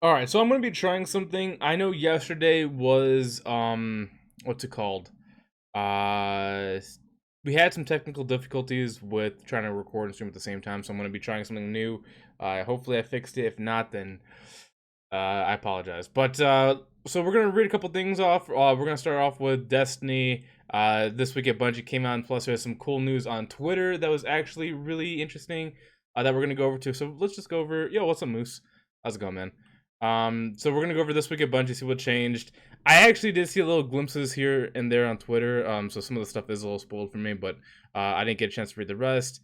All right, so I'm gonna be trying something. I know yesterday was what's it called? Uh, we had some technical difficulties with trying to record and stream at the same time, so I'm gonna be trying something new. Hopefully I fixed it. If not, then I apologize. But so we're gonna read a couple things off. We're gonna start off with Destiny. This week at Bungie came out, and plus there's some cool news on Twitter that was actually really interesting. That we're gonna go over to. So let's just go over. Yo, what's up, Moose? How's it going, man? So we're gonna go over this week at Bungie, see what changed. I actually did see a little glimpses here and there on Twitter. So some of the stuff is a little spoiled for me, but I didn't get a chance to read the rest.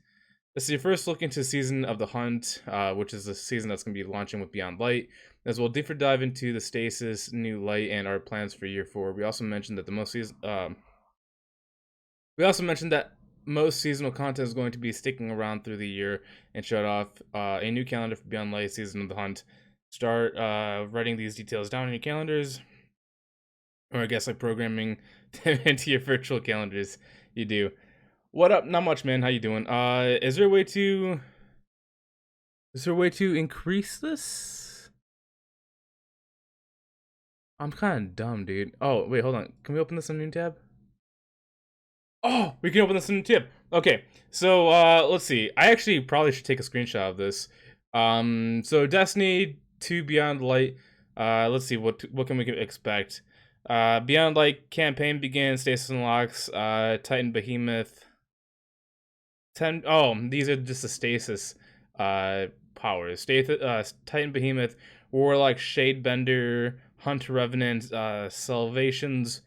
This is your first look into Season of the Hunt, which is the season that's going to be launching with Beyond Light, as we'll deeper dive into the Stasis, New Light, and our plans for Year 4. We also mentioned that most seasonal content is going to be sticking around through the year, and showed off a new calendar for Beyond Light, Season of the Hunt. Start writing these details down in your calendars, or I guess like programming them into your virtual calendars. You do. What up? Not much, man. How you doing? Is there a way to increase this? I'm kind of dumb, dude. Oh, wait, hold on. Can we open this in a new tab? Oh, we can open this in a new tab. Okay, so let's see. I actually probably should take a screenshot of this. So Destiny 2 Beyond Light. Let's see what can we expect. Beyond Light campaign begins. Stasis unlocks. Titan Behemoth. 10. Oh, these are just the stasis powers. Titan Behemoth, Warlock, Shadebender, Hunter Revenant, Salvations,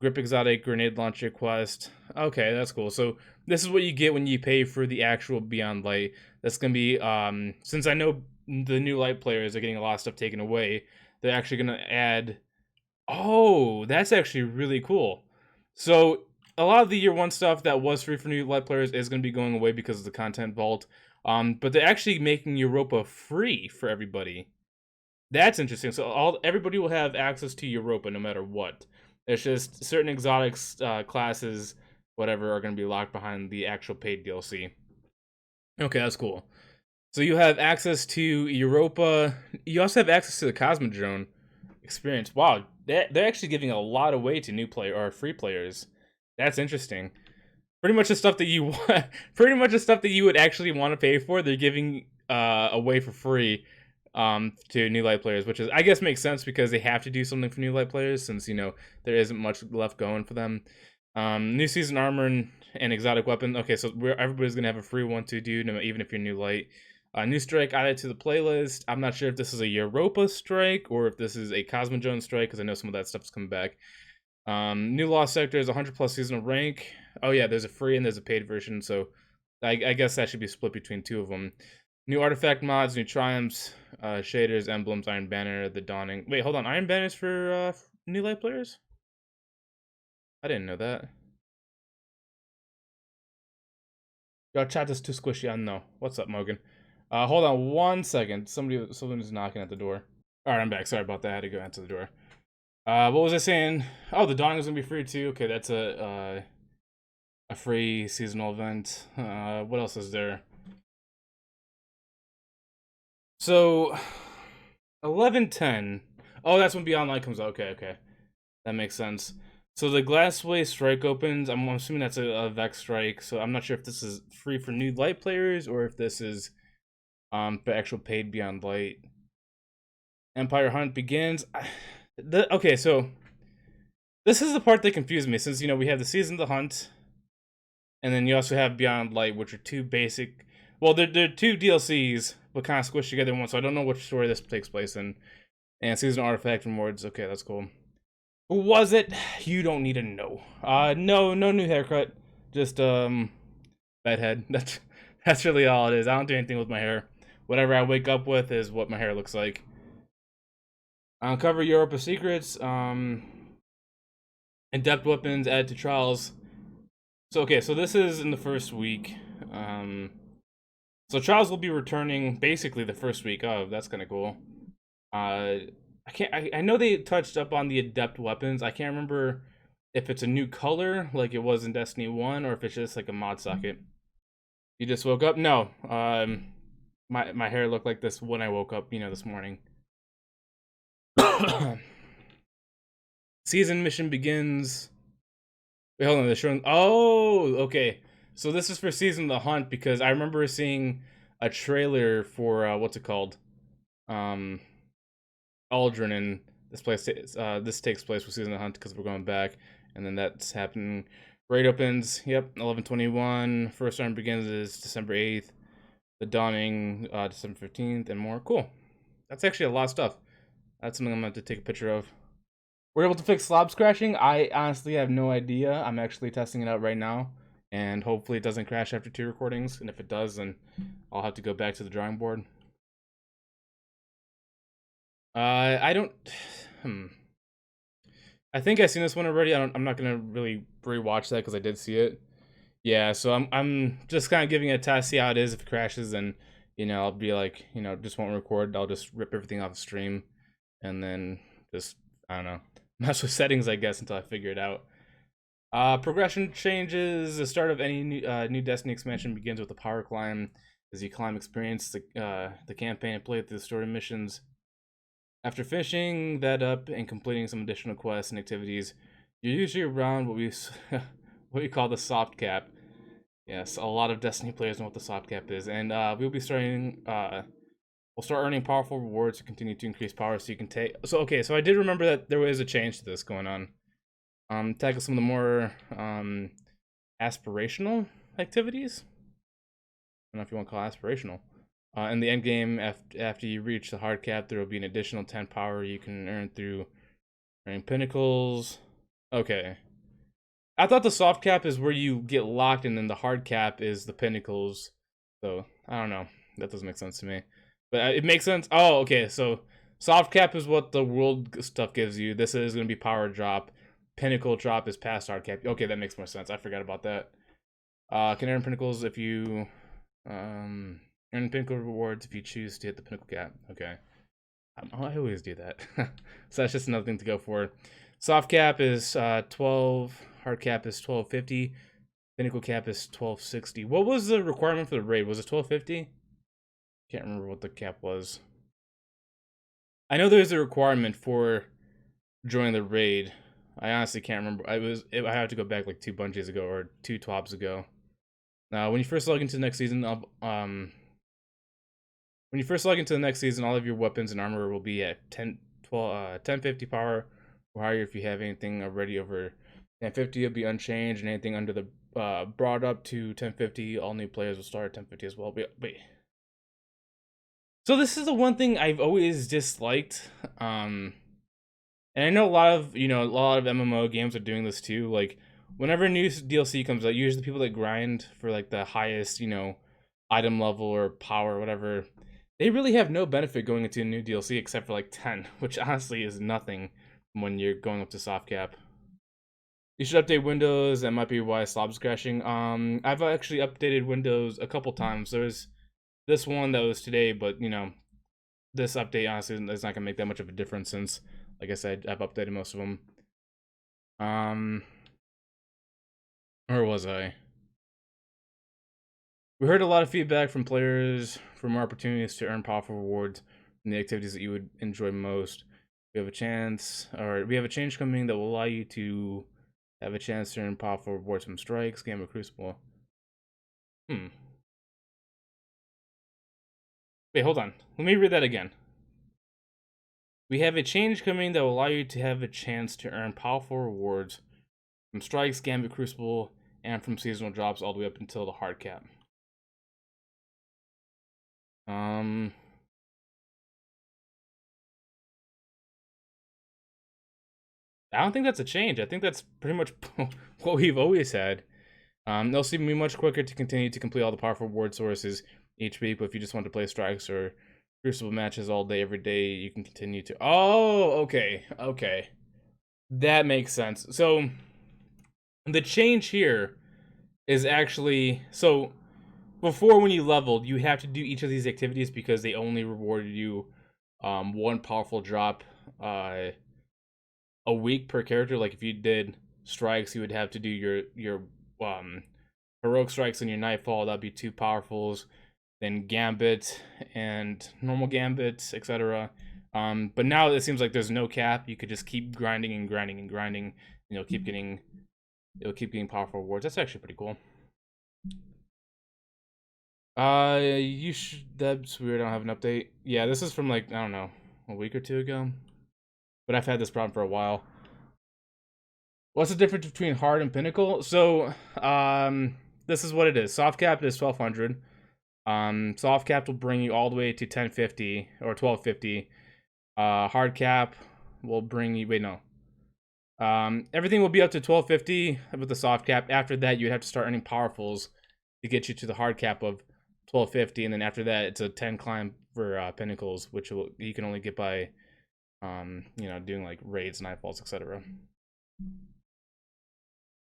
Grip Exotic, Grenade Launcher Quest. Okay, that's cool. So this is what you get when you pay for the actual Beyond Light. That's gonna be since I know the new Light players are getting a lot of stuff taken away, they're actually gonna add. Oh, that's actually really cool. So a lot of the year one stuff that was free for new light players is going to be going away because of the content vault. But they're actually making Europa free for everybody. That's interesting. So everybody will have access to Europa no matter what. It's just certain exotics classes, whatever, are going to be locked behind the actual paid DLC. Okay, that's cool. So you have access to Europa. You also have access to the Cosmodrome experience. Wow, they're actually giving a lot away to new player or free players. That's interesting. Pretty much the stuff that you pretty much the stuff that you would actually want to pay for. They're giving away for free to new light players, which is I guess makes sense because they have to do something for new light players since there isn't much left going for them. New season armor and exotic weapon. Okay, so everybody's gonna have a free one to do, even if you're new light. New strike added to the playlist. I'm not sure if this is a Europa strike or if this is a Cosmodrome strike because I know some of that stuff's coming back. New lost sector is 100 plus seasonal rank. Oh yeah, there's a free and there's a paid version, so I guess that should be split between two of them. New artifact mods, new triumphs, shaders, emblems, Iron Banner, the Dawning. Wait, hold on, Iron Banner's for new light players? I didn't know that. Your chat is too squishy. I know. What's up, Morgan? Hold on 1 second. Someone's knocking at the door. All right, I'm back. Sorry about that. I had to go answer the door. What was I saying? Oh, the Dawning is gonna be free too. Okay, that's a free seasonal event. What else is there? So 11:10. Oh, that's when Beyond Light comes out. Okay, that makes sense. So the Glassway strike opens. I'm assuming that's a Vex strike. So I'm not sure if this is free for new light players or if this is for actual paid Beyond Light. Empire Hunt begins. Okay, so this is the part that confused me since we have the Season of the Hunt, and then you also have Beyond Light, which are two basic. Well, they're two DLCs, but kind of squished together in one. So I don't know which story this takes place in. And Season Artifact rewards. Okay, that's cool. Who was it? You don't need to know. No new haircut. Just bedhead. That's really all it is. I don't do anything with my hair. Whatever I wake up with is what my hair looks like. Uncover Europa secrets. In-depth weapons added to trials. So okay, so this is in the first week. So trials will be returning basically the first week of. That's kind of cool. I know they touched up on the adept weapons. I can't remember if it's a new color like it was in Destiny 1 or if it's just like a mod socket. You just woke up? No. My hair looked like this when I woke up, this morning. Season mission begins. Wait, hold on. They're showing. Oh, okay. So this is for season the hunt because I remember seeing a trailer for what's it called? Um, Aldrin, and this takes place with season the hunt because we're going back, and then that's happening. Raid opens. Yep, 11/21. First round begins is December 8th. The dawning, December 15th, and more. Cool. That's actually a lot of stuff. That's something I'm going to have to take a picture of. We're able to fix slabs crashing. I honestly have no idea. I'm actually testing it out right now, and hopefully it doesn't crash after 2 recordings. And if it does, then I'll have to go back to the drawing board. I don't. I think I've seen this one already. I'm not gonna really rewatch that because I did see it. Yeah, so I'm just kind of giving it a test, see how it is. If it crashes, then I'll be like, just won't record. I'll just rip everything off the stream, and then just I don't know, mess with settings, I guess, until I figure it out. Progression changes. The start of any new Destiny expansion begins with a power climb. As you climb, experience the campaign and play through the story missions. After finishing that up and completing some additional quests and activities, you're usually around what we call the soft cap. Yes, a lot of Destiny players know what the soft cap is, and we'll be starting. We'll start earning powerful rewards to continue to increase power, so you can take. So okay, so I did remember that there was a change to this going on. Tackle some of the more aspirational activities. I don't know if you want to call it aspirational. In the end game, after you reach the hard cap, there will be an additional 10 power you can earn through earning pinnacles. Okay. I thought the soft cap is where you get locked, and then the hard cap is the pinnacles. So, I don't know. That doesn't make sense to me. But it makes sense. Oh, okay. So, soft cap is what the world stuff gives you. This is going to be power drop. Pinnacle drop is past hard cap. Okay, that makes more sense. I forgot about that. Can earn pinnacles if you... earn pinnacle rewards if you choose to hit the pinnacle cap. Okay. I always do that. So that's just another thing to go for. Soft cap is 12. Hard cap is 1250. Pinnacle cap is 1260. What was the requirement for the raid? Was it 1250? Can't remember what the cap was. I know there's a requirement for joining the raid. I honestly can't remember. I have to go back like 2 bunches ago or 2 TWABs ago. Now, when you first log into the next season, all of your weapons and armor will be at 1050 power or higher. If you have anything already over 1050, it'll be unchanged, and anything under the brought up to 1050, all new players will start at 1050 as well. Wait. So this is the one thing I've always disliked. And I know a lot of MMO games are doing this too. Like, whenever a new DLC comes out, usually the people that grind for like the highest, item level or power or whatever, they really have no benefit going into a new DLC except for like 10, which honestly is nothing when you're going up to soft cap. You should update Windows. That might be why slob's crashing. I've actually updated Windows a couple times. There's this one that was today, but this update honestly is not gonna make that much of a difference since, like I said, I've updated most of them. Where was I? We heard a lot of feedback from players for more opportunities to earn powerful rewards from the activities that you would enjoy most. We have a change coming that will allow you to have a chance to earn powerful rewards from strikes, game of Crucible. Wait, hold on. Let me read that again. We have a change coming that will allow you to have a chance to earn powerful rewards from strikes, Gambit Crucible, and from seasonal drops all the way up until the hard cap. I don't think that's a change. I think that's pretty much what we've always had. They'll seem to be much quicker to continue to complete all the powerful reward sources each week, but if you just want to play strikes or Crucible matches all day, every day, you can continue to... Oh, okay. That makes sense. So, the change here is actually... So, before when you leveled, you have to do each of these activities because they only rewarded you one powerful drop a week per character. Like, if you did strikes, you would have to do your heroic strikes and your nightfall. That'd be 2 powerfuls. Then gambit and normal gambit, etc. But now it seems like there's no cap. You could just keep grinding and grinding and grinding, and you'll keep getting powerful rewards. That's actually pretty cool. That's weird. I don't have an update. Yeah, this is from like, I don't know, a week or two ago. But I've had this problem for a while. What's the difference between hard and pinnacle? So, this is what it is. Soft cap is 1200. Soft cap will bring you all the way to 1050 or 1250. Hard cap will bring you. Wait, no. Everything will be up to 1250 with the soft cap. After that, you'd have to start earning powerfuls to get you to the hard cap of 1250, and then after that, it's a 10 climb for pinnacles, which you can only get by, doing like raids, nightfalls, etc.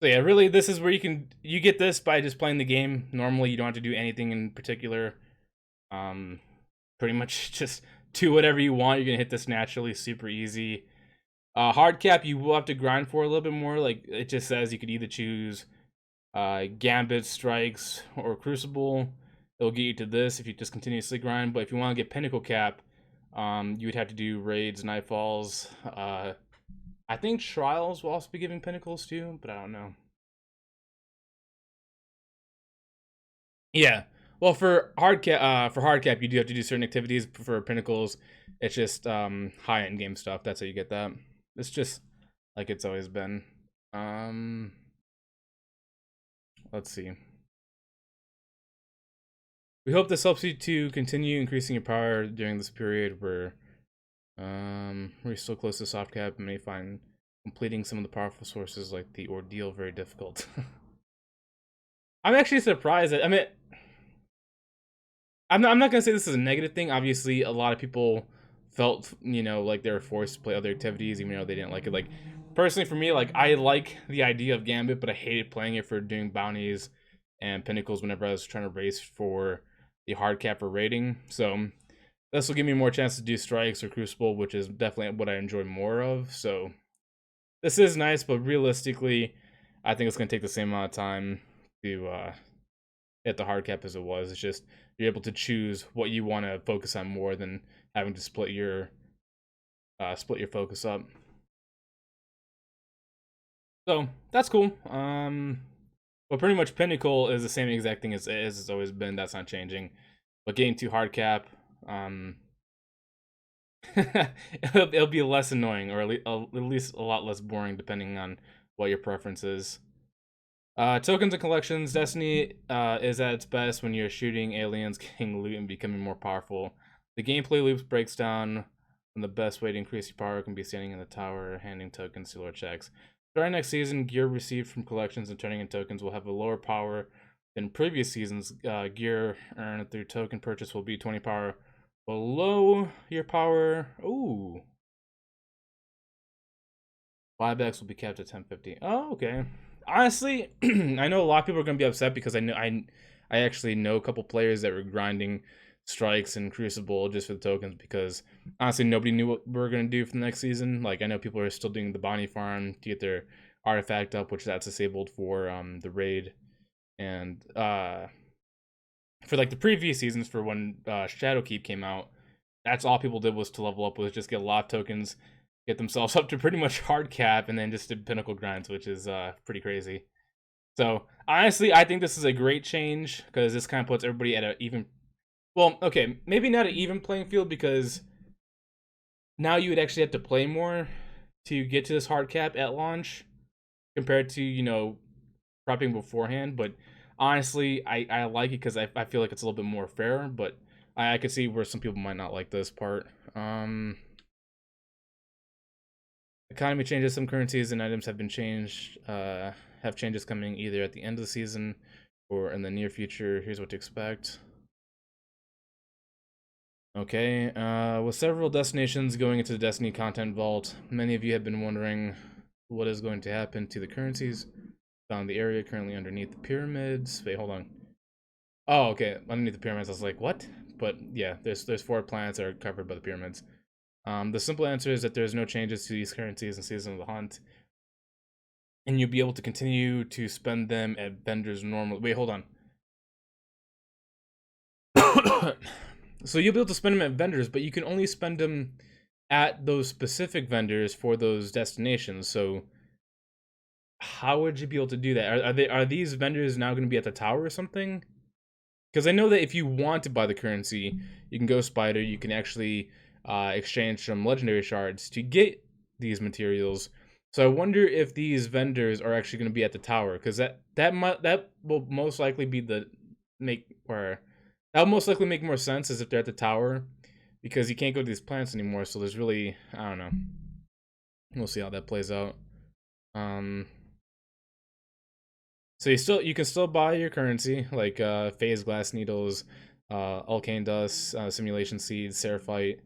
So yeah, really, this is where you get this by just playing the game. Normally, you don't have to do anything in particular. Pretty much just do whatever you want. You're gonna hit this naturally, super easy. Hard cap, you will have to grind for a little bit more. Like it just says, you could either choose Gambit, Strikes, or Crucible. It'll get you to this if you just continuously grind. But if you want to get Pinnacle cap, you would have to do raids, nightfalls. I think Trials will also be giving Pinnacles too, but I don't know. Yeah. Well, for hard cap, you do have to do certain activities. For Pinnacles, it's just high end game stuff. That's how you get that. It's just like it's always been. Let's see. We hope this helps you to continue increasing your power during this period where we're still close to soft cap and may find completing some of the powerful sources like the ordeal very difficult. I'm actually surprised that, I mean, I'm not gonna say this is a negative thing. Obviously, a lot of people felt, like they were forced to play other activities even though they didn't like it. Like, personally for me, like, I like the idea of Gambit, but I hated playing it for doing bounties and pinnacles whenever I was trying to race for the hard cap for raiding. So this will give me more chance to do strikes or crucible, which is definitely what I enjoy more of. So this is nice, but realistically, I think it's going to take the same amount of time to hit the hard cap as it was. It's just you're able to choose what you want to focus on more than having to split your focus up. So that's cool. But pretty much Pinnacle is the same exact thing as it's always been. That's not changing. But getting to hard cap, it'll be less annoying, or at least a lot less boring, depending on what your preference is. Tokens and collections. Destiny is at its best when you're shooting aliens, getting loot, and becoming more powerful. The gameplay loops breaks down, and the best way to increase your power can be standing in the tower, handing tokens to lure checks. Starting next season, gear received from collections and turning in tokens will have a lower power than previous seasons. Gear earned through token purchase will be 20 power below your power. Ooh. Buybacks will be capped at 1050. Oh, okay. Honestly, I know a lot of people are gonna be upset because I actually know a couple players that were grinding strikes and crucible just for the tokens, because honestly nobody knew what we were gonna do for the next season. Like, I know people are still doing the bounty farm to get their artifact up, which that's disabled for the raid, and for like the previous seasons, for when Shadowkeep came out, that's all people did was to level up, was just get a lot of tokens, get themselves up to pretty much hard cap, and then just did pinnacle grinds, which is pretty crazy. So honestly, I think this is a great change because this kind of puts everybody at an even, well, okay, maybe not an even playing field, because now you would actually have to play more to get to this hard cap at launch compared to, prepping beforehand. But honestly, I like it because I feel like it's a little bit more fair, but I could see where some people might not like this part. Economy changes. Some currencies and items have been changed. Have changes coming either at the end of the season or in the near future. Here's what to expect. Okay, with several destinations going into the Destiny content vault, many of you have been wondering what is going to happen to the currencies found in the area currently underneath the pyramids. Wait, hold on. Oh, okay, underneath the pyramids. I was like, what? But yeah, there's 4 planets that are covered by the pyramids. The simple answer is that there's no changes to these currencies in Season of the Hunt, and you'll be able to continue to spend them at vendors normally. Wait, hold on. So you'll be able to spend them at vendors, but you can only spend them at those specific vendors for those destinations. So how would you be able to do that? Are these vendors now going to be at the tower or something? Because I know that if you want to buy the currency, you can go Spider. You can actually exchange some legendary shards to get these materials. So I wonder if these vendors are actually going to be at the tower, because that will most likely be the make or that will most likely make more sense as if they're at the tower, because you can't go to these plants anymore. So there's really, I don't know. We'll see how that plays out. Um, So you can still buy your currency like phase glass needles, arcane dust, simulation seeds, seraphite.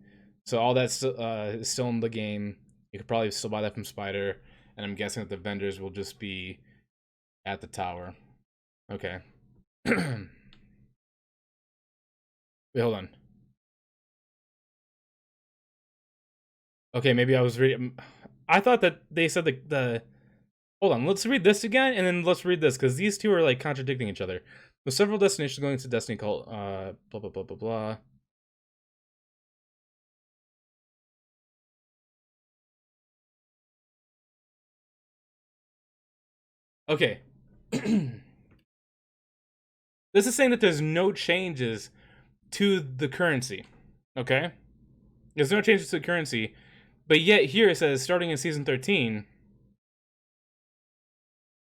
So all that's is still in the game. You could probably still buy that from Spider, and I'm guessing that the vendors will just be at the tower. Okay. Wait, hold on. Okay, maybe I was reading. I thought that they said the. Hold on, let's read this again, and then let's read this, because these two are like contradicting each other. With several destinations going to Destiny called blah blah blah blah blah. Okay. This is saying that there's no changes to the currency. Okay? There's no changes to the currency, but yet here it says starting in season 13,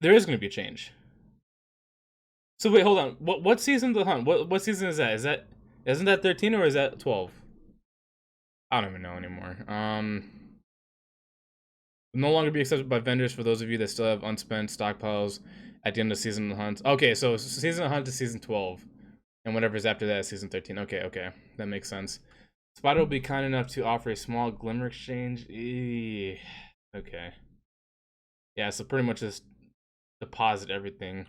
there is going to be a change. So wait, hold on. What season of the hunt? What season is that? Isn't that 13 or is that 12? I don't even know anymore. Will no longer be accepted by vendors for those of you that still have unspent stockpiles at the end of season of the hunt. Okay, so season of the hunt is season 12. And whatever's after that is season 13. Okay. That makes sense. Spider will be kind enough to offer a small glimmer exchange. Okay. Yeah, so pretty much just deposit everything.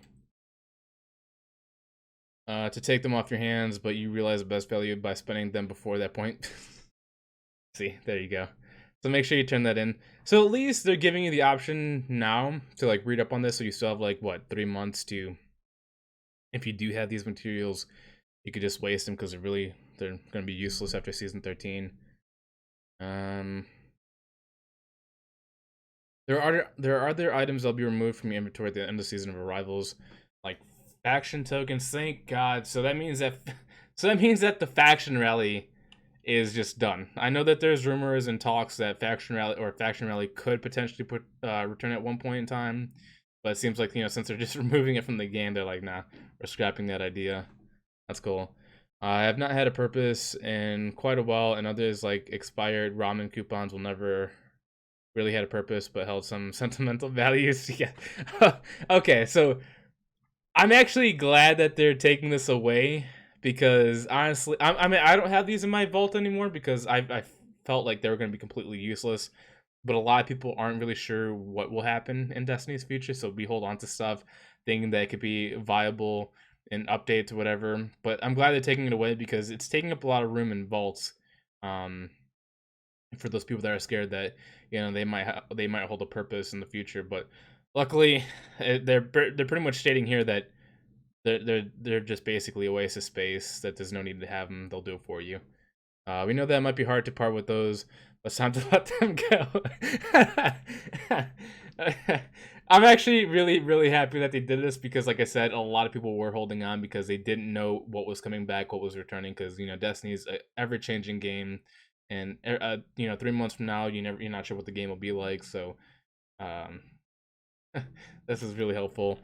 To take them off your hands, but you realize the best value by spending them before that point. See, there you go. So make sure you turn that in. So at least they're giving you the option now to like read up on this, so you still have like what, 3 months to, if you do have these materials, you could just waste them because they're going to be useless after season 13. There are other items that'll be removed from your inventory at the end of season of arrivals, like faction tokens. Thank God. So that means that the faction rally is just done. I know that there's rumors and talks that faction rally could potentially return at one point in time, but it seems like, since they're just removing it from the game, they're like, nah, we're scrapping that idea. That's cool. I have not had a purpose in quite a while, and others like expired ramen coupons will never really had a purpose but held some sentimental values. Yeah. Okay, so I'm actually glad that they're taking this away, because honestly, I mean, I don't have these in my vault anymore because I felt like they were going to be completely useless. But a lot of people aren't really sure what will happen in Destiny's future, so we hold on to stuff thinking that it could be viable in updates or whatever. But I'm glad they're taking it away because it's taking up a lot of room in vaults. For those people that are scared that they might hold a purpose in the future, but luckily they're pretty much stating here that they're just basically a waste of space, that there's no need to have them. They'll do it for you. We know that it might be hard to part with those, but it's time to let them go. I'm actually really happy that they did this, because like I said, a lot of people were holding on because they didn't know what was coming back, what was returning, because Destiny's an ever-changing game, and 3 months from now you're not sure what the game will be like. So um this is really helpful.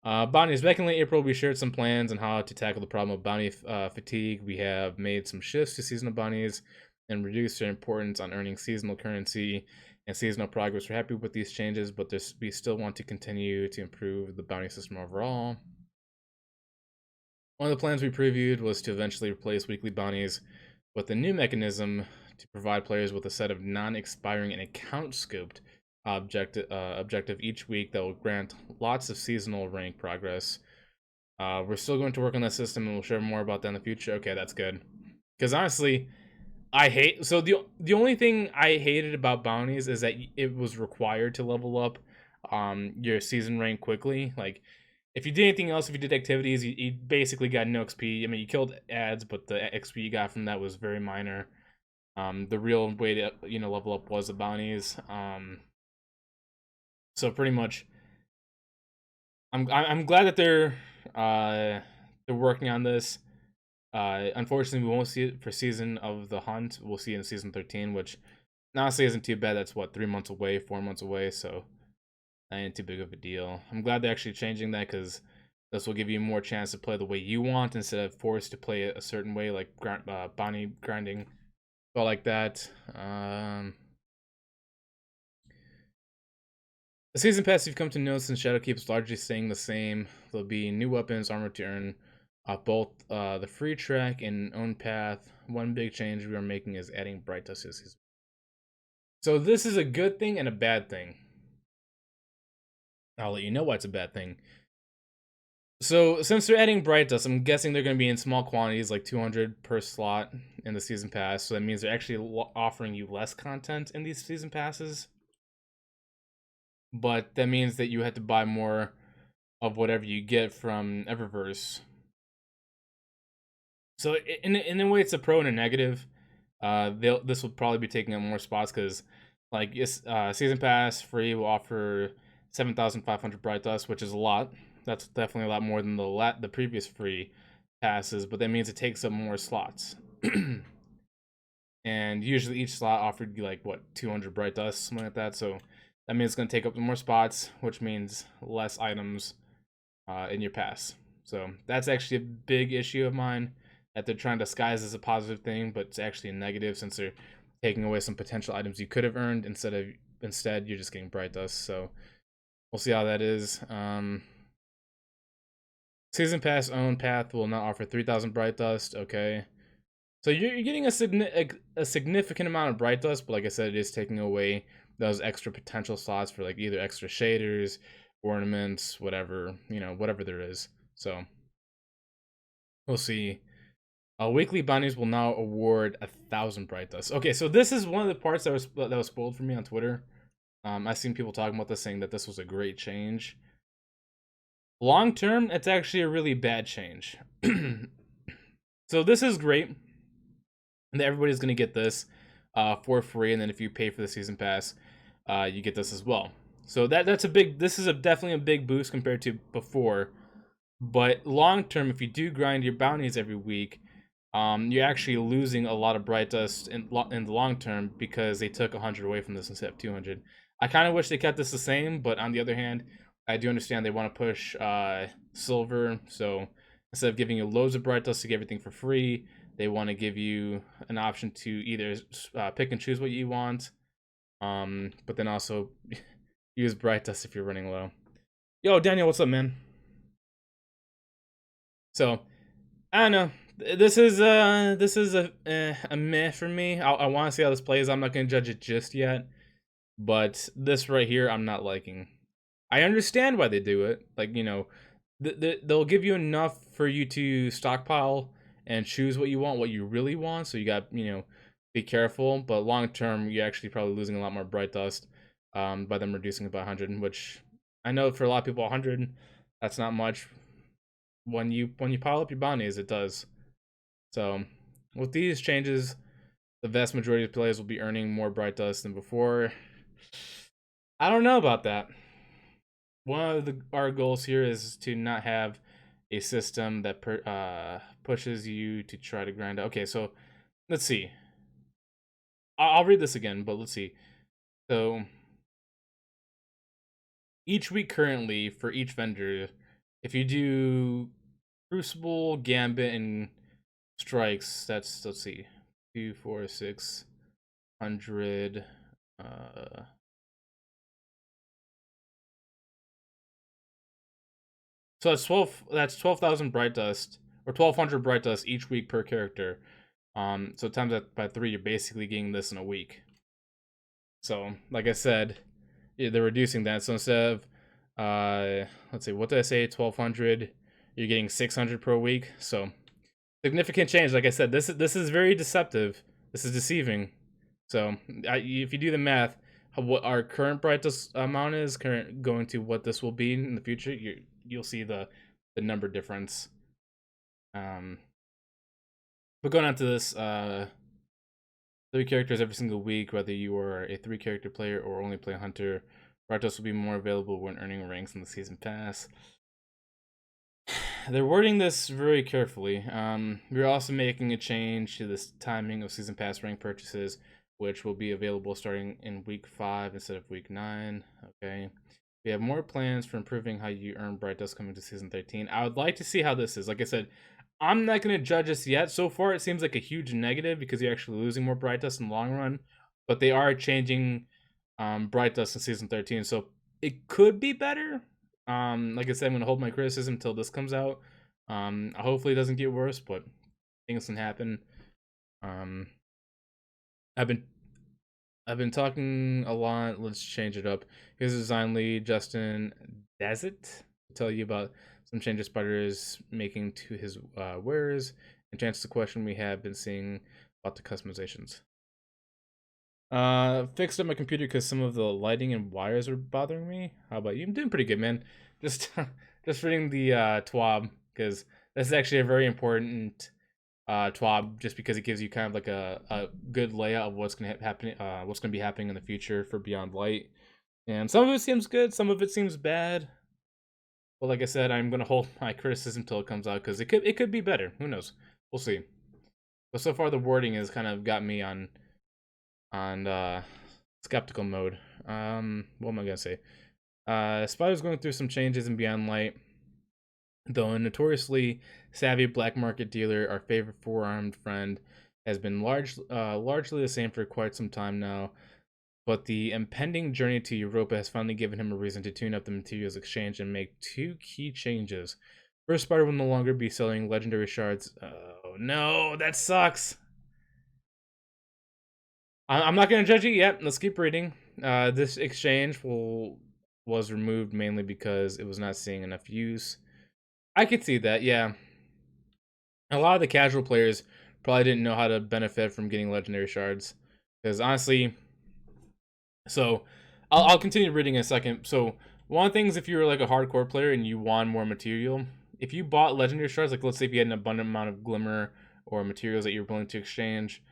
Bounties. Back in late April, we shared some plans on how to tackle the problem of bounty fatigue. We have made some shifts to seasonal bounties and reduced their importance on earning seasonal currency and seasonal progress. We're happy with these changes, but we still want to continue to improve the bounty system overall. One of the plans we previewed was to eventually replace weekly bounties with a new mechanism to provide players with a set of non-expiring and account-scoped objective each week that will grant lots of seasonal rank progress. We're still going to work on that system, and we'll share more about that in the future. Okay, that's good. Because honestly, the only thing I hated about bounties is that it was required to level up your season rank quickly. Like, if you did anything else, if you did activities, you basically got no XP. I mean, you killed ads, but the XP you got from that was very minor. The real way to level up was the bounties. So pretty much, I'm glad that they're working on this. Unfortunately, we won't see it for Season of the Hunt. We'll see it in Season 13, which honestly isn't too bad. That's what, 3 months away, 4 months away, so that ain't too big of a deal. I'm glad they're actually changing that because this will give you more chance to play the way you want instead of forced to play it a certain way, like bounty grinding, but like that. The season pass you've come to know since Shadowkeep is largely staying the same. There'll be new weapons, armor to earn, both the free track and own path. One big change we are making is adding Bright Dust to the season. So this is a good thing and a bad thing. I'll let you know why it's a bad thing. So since they're adding Bright Dust, I'm guessing they're going to be in small quantities, like 200 per slot in the season pass. So that means they're actually offering you less content in these season passes. But that means that you have to buy more of whatever you get from Eververse. So in a way, it's a pro and a negative. This will probably be taking up more spots because, like, season pass free will offer 7,500 bright dust, which is a lot. That's definitely a lot more than the previous free passes, but that means it takes up more slots. And usually each slot offered you like what 200 bright dust, something like that. So that means it's gonna take up more spots, which means less items in your pass. So that's actually a big issue of mine that they're trying to disguise as a positive thing, but it's actually a negative since they're taking away some potential items you could have earned instead you're just getting bright dust. So we'll see how that is. Season pass own path will not offer 3,000 bright dust. Okay, so you're getting a significant amount of bright dust, but like I said, it is taking away those extra potential slots for like either extra shaders, ornaments, whatever, whatever there is. So we'll see. Weekly bounties will now award 1,000 bright dust. Okay, so this is one of the parts that was spoiled for me on Twitter. I've seen people talking about this, saying that this was a great change. Long term, it's actually a really bad change. So this is great that everybody's gonna get this for free, and then if you pay for the season pass, you get this as well. So that's a big. This is definitely a big boost compared to before. But long term, if you do grind your bounties every week, you're actually losing a lot of bright dust in the long term because they took 100 away from this instead of 200. I kind of wish they kept this the same, but on the other hand, I do understand they want to push silver. So instead of giving you loads of bright dust to get everything for free, they want to give you an option to either pick and choose what you want, but then also use bright dust if you're running low. Yo, Daniel, what's up, man? So I don't know. This is a meh for me. I want to see how this plays. I'm not gonna judge it just yet, but this right here, I'm not liking. I understand why they do it. Like they'll give you enough for you to stockpile and choose what you want, what you really want. So you got be careful. But long term, you're actually probably losing a lot more bright dust by them reducing it by 100, which I know for a lot of people 100 that's not much. When you pile up your bounties, it does. So with these changes, the vast majority of players will be earning more bright dust than before. I don't know about that. One of our goals here is to not have a system that pushes you to try to grind out. Okay, so let's see. I'll read this again, but let's see. So each week currently for each vendor, if you do Crucible, Gambit, and Strikes, that's, let's see, 2, 4, 600. So that's 12. That's 12,000 bright dust or 1,200 bright dust each week per character. So times that by 3, you're basically getting this in a week. So, like I said, they're reducing that. So instead of, let's see, what did I say? 1,200. You're getting 600 per week. So significant change. Like I said, this is very deceptive. This is deceiving. So if you do the math, what our current bright dust amount is going to what this will be in the future, you'll see the number difference. But going on to this, 3 characters every single week, whether you are a 3-character player or only play Hunter. Bright will be more available when earning ranks in the season pass. They're wording this very carefully. We're also making a change to this timing of season pass rank purchases, which will be available starting in week 5 instead of week 9. Okay. We have more plans for improving how you earn Bright Dust coming to season 13. I would like to see how this is. Like I said, I'm not going to judge this yet. So far, it seems like a huge negative because you're actually losing more Bright Dust in the long run. But they are changing Bright Dust in season 13, so it could be better. Like I said, I'm going to hold my criticism until this comes out. Hopefully it doesn't get worse, but things can happen. I've been talking a lot. Let's change it up. Here's the design lead, Justin Dazit, to tell you about some changes Spider is making to his wearers and to answer the question we have been seeing about the customizations. Fixed up my computer because some of the lighting and wires are bothering me. How about you? I'm doing pretty good, man. Just just reading the TWAB because that's actually a very important TWAB, just because it gives you kind of like a good layout of what's gonna happen, what's gonna be happening in the future for Beyond Light. And some of it seems good, some of it seems bad. But like I said, I'm gonna hold my criticism till it comes out because it could be better. Who knows? We'll see. But so far the wording has kind of got me on skeptical mode. What am I gonna say? Spider's going through some changes in Beyond Light. Though a notoriously savvy black market dealer, our favorite four-armed friend has been largely the same for quite some time now. But the impending journey to Europa has finally given him a reason to tune up the materials exchange and make 2 key changes. First, Spider will no longer be selling legendary shards. Oh no, that sucks. I'm not going to judge it yet. Let's keep reading. This exchange was removed mainly because it was not seeing enough use. I could see that, yeah. A lot of the casual players probably didn't know how to benefit from getting legendary shards. Because honestly, so I'll continue reading in a second. So one of the things, if you're like a hardcore player and you want more material, if you bought legendary shards, like let's say if you had an abundant amount of glimmer or materials that you're willing to exchange,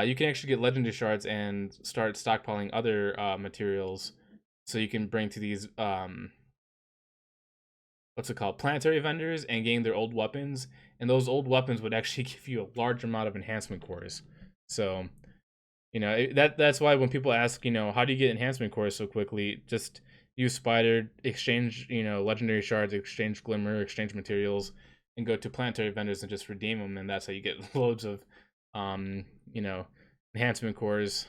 you can actually get legendary shards and start stockpiling other materials, so you can bring to these what's it called, planetary vendors, and gain their old weapons. And those old weapons would actually give you a large amount of enhancement cores. So, you know, that's why when people ask, you know, how do you get enhancement cores so quickly, just use Spider, exchange, you know, legendary shards, exchange glimmer, exchange materials, and go to planetary vendors and just redeem them, and that's how you get loads of you know, enhancement cores,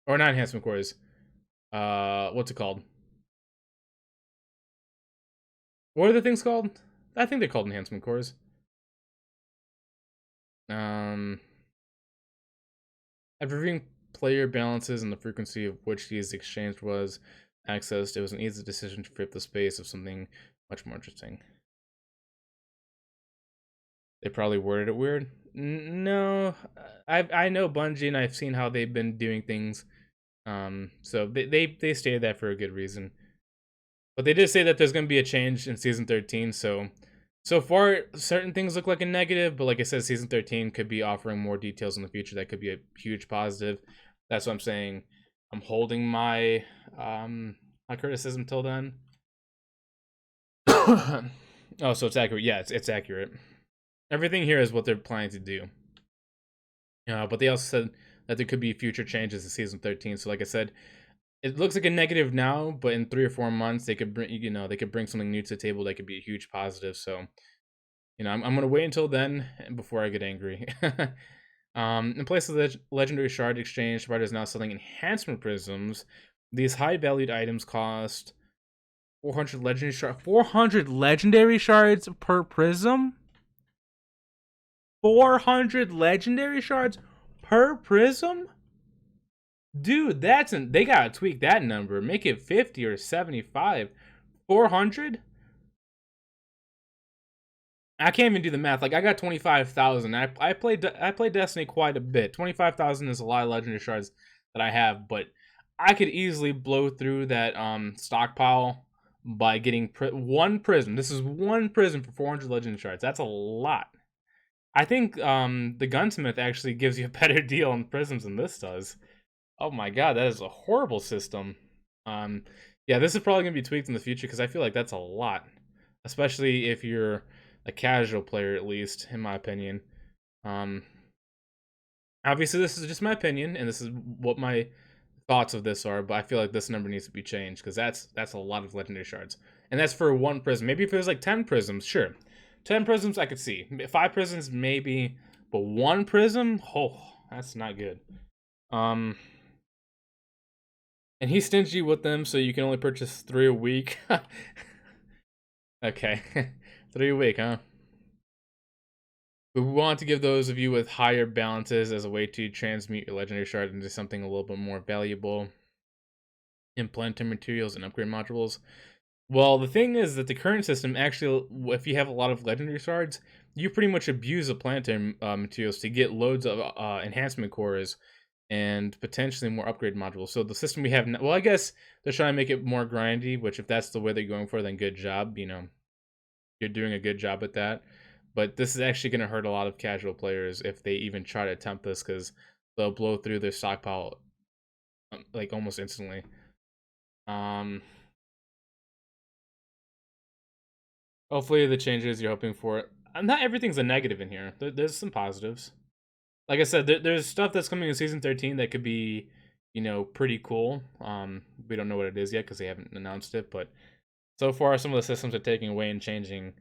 or not enhancement cores. What's it called? What are the things called? I think they're called enhancement cores. After reviewing player balances and the frequency of which these exchanged was accessed, it was an easy decision to free up the space of something much more interesting. They probably worded it weird. No, I know Bungie, and I've seen how they've been doing things. So they stated that for a good reason. But they did say that there's going to be a change in season 13. So far, certain things look like a negative. But like I said, season 13 could be offering more details in the future. That could be a huge positive. That's what I'm saying. I'm holding my my criticism till then. Oh, so it's accurate. Yeah, it's accurate. Everything here is what they're planning to do. But they also said that there could be future changes in season 13. So like I said, it looks like a negative now, but in 3 or 4 months they could bring, you know, they could bring something new to the table that could be a huge positive. So, you know, I'm gonna wait until then before I get angry. In place of the legendary shard exchange, Spider is now selling enhancement prisms. These high valued items cost 400 legendary shards. 400 legendary shards per prism. 400 legendary shards per prism? Dude, they gotta tweak that number. Make it 50 or 75. 400? I can't even do the math. Like, I got 25,000. I played Destiny quite a bit. 25,000 is a lot of legendary shards that I have, but I could easily blow through that stockpile by getting one prism. This is one prism for 400 legendary shards. That's a lot. I think the gunsmith actually gives you a better deal on prisms than this does. Oh my god, that is a horrible system. Um, yeah, this is probably gonna be tweaked in the future because I feel like that's a lot, especially if you're a casual player, at least in my opinion. Um, Obviously, this is just my opinion, and this is what my thoughts of this are. But I feel like this number needs to be changed because that's a lot of legendary shards, and that's for one prism. Maybe if it was like 10 prisms, sure, 10 prisms I could see. 5 prisms maybe, but one prism, oh, that's not good. Um, and he's stingy with them, so you can only purchase 3 a week. Okay, 3 a week, huh? We want to give those of you with higher balances as a way to transmute your legendary shard into something a little bit more valuable. Implanted materials and upgrade modules. Well, the thing is that the current system actually, if you have a lot of legendary shards, you pretty much abuse the planetary materials to get loads of enhancement cores and potentially more upgrade modules. So the system we have now, well, I guess they're trying to make it more grindy, which if that's the way they're going for, then good job. You know, you're doing a good job at that. But this is actually going to hurt a lot of casual players if they even try to attempt this because they'll blow through their stockpile like almost instantly. Um, Hopefully the changes you're hoping for. Not everything's a negative in here. There's some positives. Like I said, there's stuff that's coming in season 13 that could be, you know, pretty cool. We don't know what it is yet because they haven't announced it, but so far some of the systems are taking away and changing.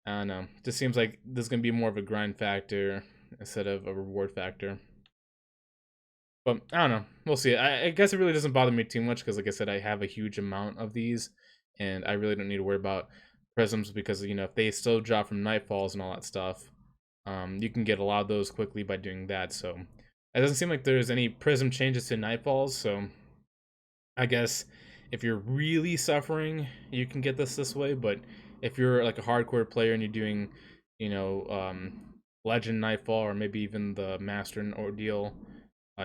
I don't know. Just seems like there's gonna be more of a grind factor instead of a reward factor. But I don't know. We'll see. I guess it really doesn't bother me too much because, like I said, I have a huge amount of these, and I really don't need to worry about prisms because you know if they still drop from nightfalls and all that stuff, you can get a lot of those quickly by doing that. So it doesn't seem like there's any prism changes to nightfalls. So I guess if you're really suffering, you can get this way. But if you're like a hardcore player and you're doing, you know, Legend Nightfall or maybe even the Master and Ordeal,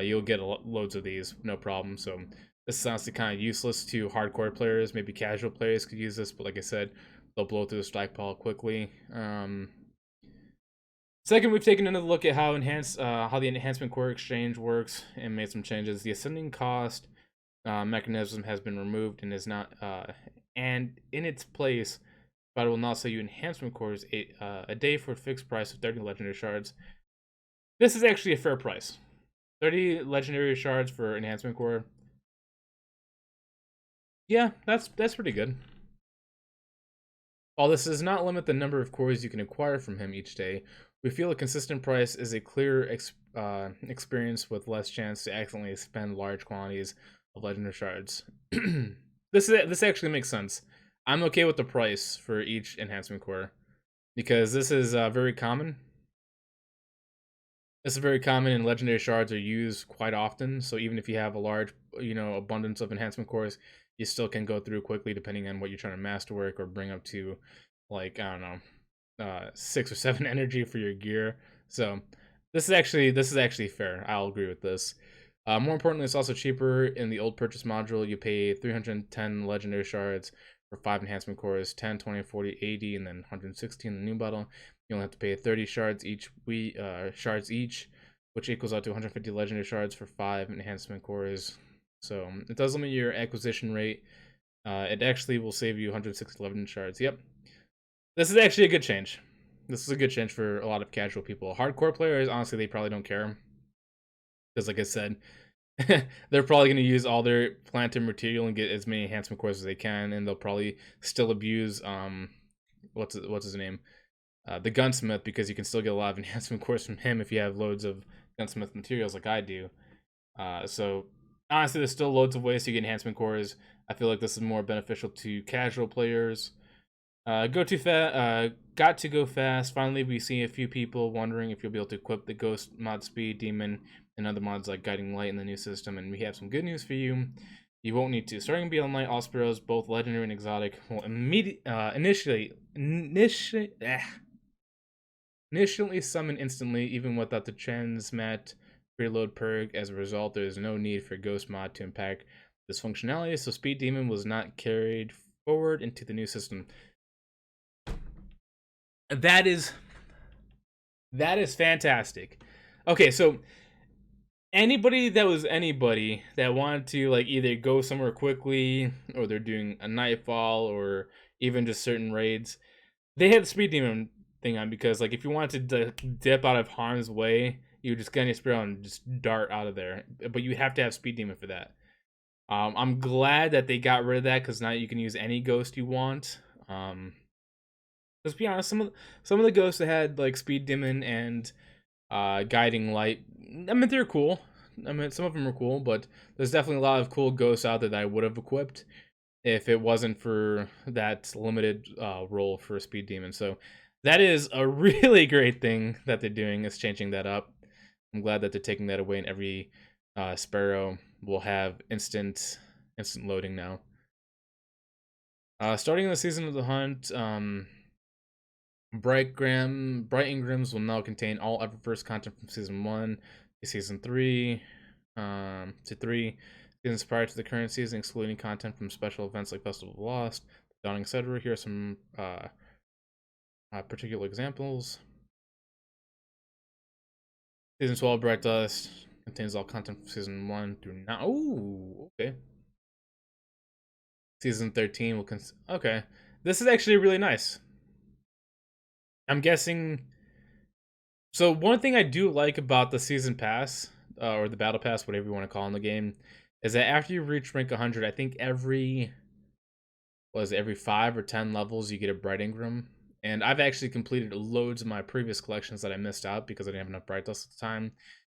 you'll get loads of these, no problem. So this is honestly kind of useless to hardcore players. Maybe casual players could use this, but like I said, they'll blow through the stockpile quickly. Second, we've taken another look at how the enhancement core exchange works and made some changes. The ascending cost mechanism has been removed and is not and in its place, but it will now sell you enhancement cores a day for a fixed price of 30 legendary shards. This is actually a fair price. 30 legendary shards for enhancement core. Yeah, that's pretty good. While this does not limit the number of cores you can acquire from him each day, we feel a consistent price is a clear experience with less chance to accidentally spend large quantities of legendary shards. This actually makes sense. I'm okay with the price for each enhancement core because this is very common. This is very common, and legendary shards are used quite often. So even if you have a large, you know, abundance of enhancement cores, you still can go through quickly depending on what you're trying to masterwork or bring up to, like I don't know, 6 or 7 energy for your gear. So this is actually fair. I'll agree with this. More importantly, it's also cheaper in the old purchase module. You pay 310 legendary shards for 5 enhancement cores, 10, 20, 40, 80, and then 116 in the new bottle. You only have to pay 30 shards each, which equals out to 150 legendary shards for 5 enhancement cores. So it does limit your acquisition rate. It actually will save you 160 legendary shards. Yep, this is actually a good change. This is a good change for a lot of casual people. Hardcore players, honestly, they probably don't care because, like I said, they're probably going to use all their planted material and get as many enhancement cores as they can, and they'll probably still abuse what's his name, the gunsmith, because you can still get a lot of enhancement cores from him if you have loads of gunsmith materials like I do. So honestly, there's still loads of ways to get enhancement cores. I feel like this is more beneficial to casual players. Got to go fast. Finally, we see a few people wondering if you'll be able to equip the Ghost mod speed, Demon, and other mods like Guiding Light in the new system. And we have some good news for you. You won't need to. Starting Beyond Light, all Sparrows, both legendary and exotic, will initially summon instantly, even without the transmat preload perk. As a result, there is no need for Ghost mod to impact this functionality. So Speed Demon was not carried forward into the new system. That is That is fantastic. Okay, so anybody that was anybody that wanted to like either go somewhere quickly or they're doing a nightfall or even just certain raids, they had the speed demon thing on because like if you wanted to dip out of harm's way, you just get on your spear and just dart out of there. But you have to have speed demon for that. I'm glad that they got rid of that because now you can use any ghost you want. Let's be honest, some of the ghosts that had like speed demon and guiding light, I mean they're cool. I mean some of them are cool, but there's definitely a lot of cool ghosts out there that I would have equipped if it wasn't for that limited role for speed demon. So that is a really great thing that they're doing, is changing that up. I'm glad that they're taking that away, and every sparrow will have instant loading now. Starting the season of the hunt, Bright Ingrams will now contain all Eververse content from season 1 to season 3 to 3 seasons prior to the current season, excluding content from special events like Festival of Lost, Dawning, etc. Here are some particular examples. Season 12 Bright Dust contains all content from season 1 through now. Oh, okay. Season 13 will okay. This is actually really nice. I'm guessing. So one thing I do like about the season pass or the battle pass, whatever you want to call in the game, is that after you reach rank 100, I think every 5 or 10 levels you get a Bright Ingram. And I've actually completed loads of my previous collections that I missed out because I didn't have enough Bright Dust at the time,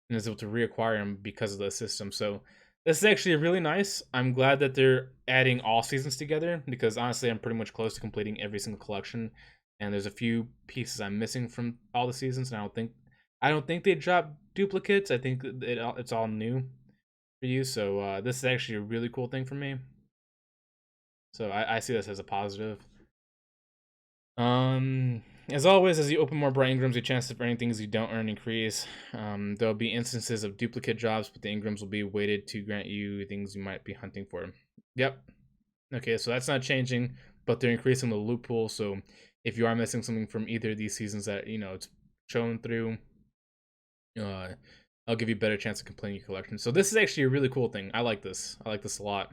and was able to reacquire them because of the system. So this is actually really nice. I'm glad that they're adding all seasons together because honestly, I'm pretty much close to completing every single collection, and there's a few pieces I'm missing from all the seasons. And I don't think they drop duplicates. I think it's all new for you. So this is actually a really cool thing for me. So I see this as a positive. As always, as you open more Bright Ingrams, your chances of earning things you don't earn increase. There'll be instances of duplicate jobs, but the Ingrams will be weighted to grant you things you might be hunting for. Yep. Okay, so that's not changing, but they're increasing the loot pool. So if you are missing something from either of these seasons that it's shown through, uh, I'll give you a better chance of completing your collection. So this is actually a really cool thing. I like this. I like this a lot.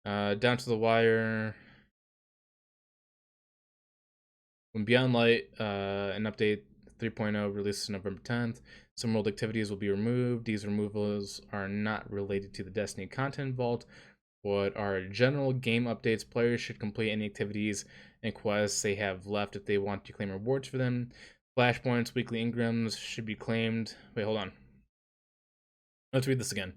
Down to the wire. When Beyond Light, an update 3.0 released November 10th, some world activities will be removed. These removals are not related to the Destiny content vault, but are general game updates. Players should complete any activities and quests they have left if they want to claim rewards for them. Flashpoints, weekly Ingrams should be claimed. Wait, hold on. Let's read this again.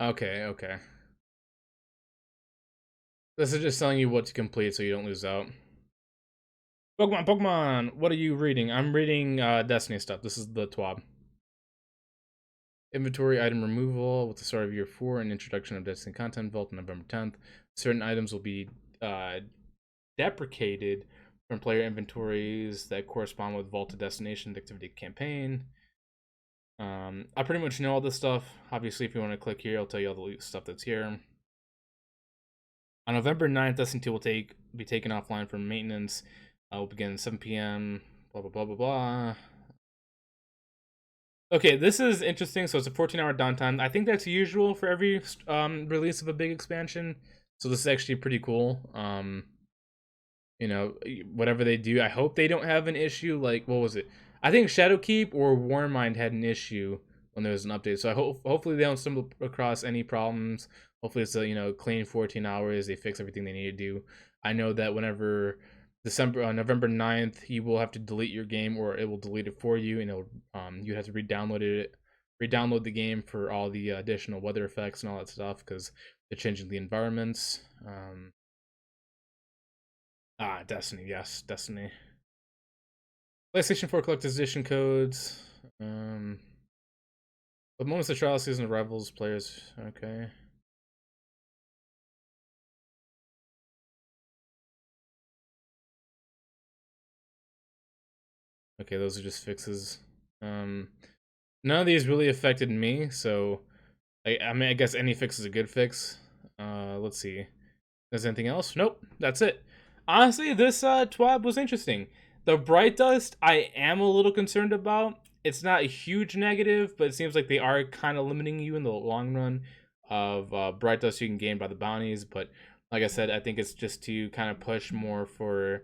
Okay. This is just telling you what to complete so you don't lose out. Pokemon, what are you reading? I'm reading Destiny stuff. This is the TWAB. Inventory item removal with the start of year 4 and introduction of Destiny content vault on November 10th. Certain items will be deprecated from player inventories that correspond with vaulted destination activity campaign. I pretty much know all this stuff. Obviously, if you want to click here, I'll tell you all the stuff that's here. On November 9th, Destiny 2 will be taken offline for maintenance. Will begin 7 p.m. Blah blah blah blah blah. Okay, this is interesting. So it's a 14-hour downtime. I think that's usual for every release of a big expansion. So this is actually pretty cool. Whatever they do, I hope they don't have an issue. Like, what was it? I think Shadowkeep or Warmind had an issue when there was an update. So hopefully they don't stumble across any problems. Hopefully it's a clean 14 hours. They fix everything they need to do. I know that whenever November 9th, you will have to delete your game, or it will delete it for you, and you have to re-download the game for all the additional weather effects and all that stuff because they're changing the environments. Destiny, yes, Destiny. PlayStation 4 Collector's Edition codes. But moments of trial season of Rivals players. Okay. Okay, those are just fixes. None of these really affected me, so I mean, I guess any fix is a good fix. Let's see. There's anything else? Nope, that's it. Honestly, this TWAB was interesting. The bright dust, I am a little concerned about. It's not a huge negative, but it seems like they are kind of limiting you in the long run of bright dust you can gain by the bounties. But like I said, I think it's just to kind of push more for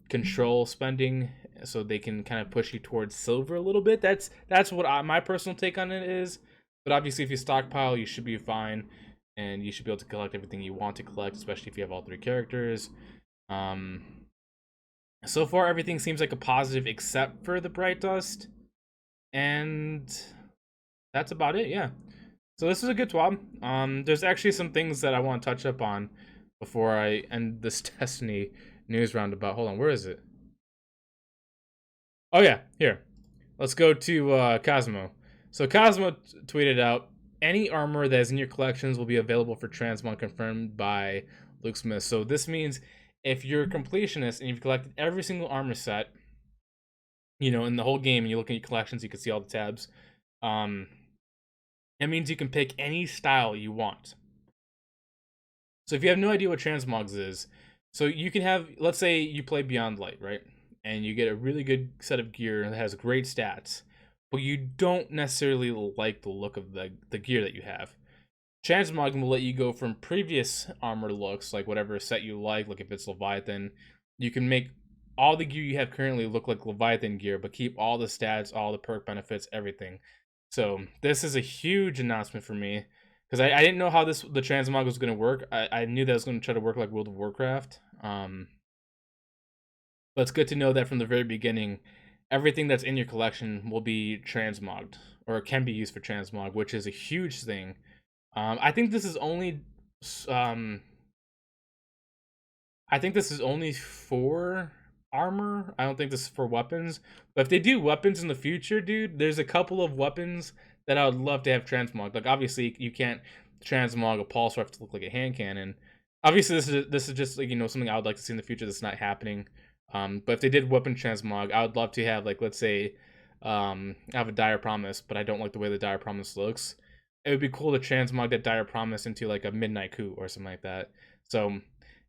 control spending, so they can kind of push you towards silver a little bit. That's what my personal take on it is. But obviously, if you stockpile, you should be fine, and you should be able to collect everything you want to collect, especially if you have all 3 characters. So far, everything seems like a positive except for the bright dust, and that's about it. Yeah. So this is a good TWAB. There's actually some things that I want to touch up on before I end this Destiny news roundabout. Hold on, where is it? Oh yeah, here. Let's go to Cosmo. So Cosmo tweeted out, any armor that is in your collections will be available for transmog confirmed by Luke Smith. So this means if you're a completionist and you've collected every single armor set, you know, in the whole game, and you look at your collections, you can see all the tabs. It means you can pick any style you want. So if you have no idea what transmogs is, so you can have, let's say you play Beyond Light, right? And you get a really good set of gear that has great stats, but you don't necessarily like the look of the gear that you have. Transmog will let you go from previous armor looks, like whatever set you like if it's Leviathan, you can make all the gear you have currently look like Leviathan gear, but keep all the stats, all the perk benefits, everything. So this is a huge announcement for me, because I didn't know how the transmog was going to work. I knew that it was going to try to work like World of Warcraft. But it's good to know that from the very beginning, everything that's in your collection will be transmogged, or can be used for transmog, which is a huge thing. I think this is only for armor. I don't think this is for weapons. But if they do weapons in the future, dude, there's a couple of weapons that I would love to have transmogged. Like obviously you can't transmog a pulse rifle to look like a hand cannon. Obviously this is just like, you know, something I would like to see in the future that's not happening. But if they did weapon transmog, I would love to have, like, let's say I have a Dire Promise, but I don't like the way the Dire Promise looks. It would be cool to transmog that Dire Promise into like a Midnight Coup or something like that. So,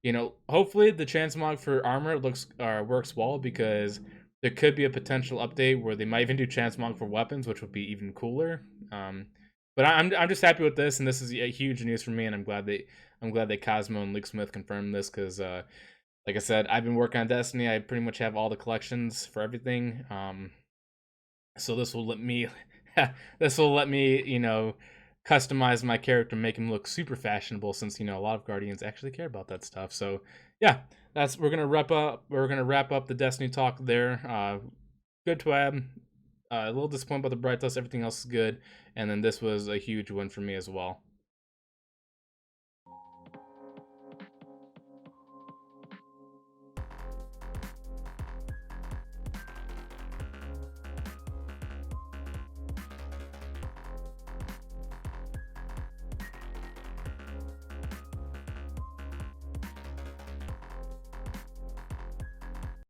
you know, hopefully the transmog for armor works well, because there could be a potential update where they might even do transmog for weapons, which would be even cooler. But I'm just happy with this, and this is a huge news for me, and I'm glad that Cosmo and Luke Smith confirmed this, because like I said, I've been working on Destiny. I pretty much have all the collections for everything. So this will let me you know, customize my character, make him look super fashionable, since, you know, a lot of Guardians actually care about that stuff. So yeah, we're gonna wrap up the Destiny talk there. Good TWAB. A little disappointed about the bright dust. Everything else is good, and then this was a huge win for me as well.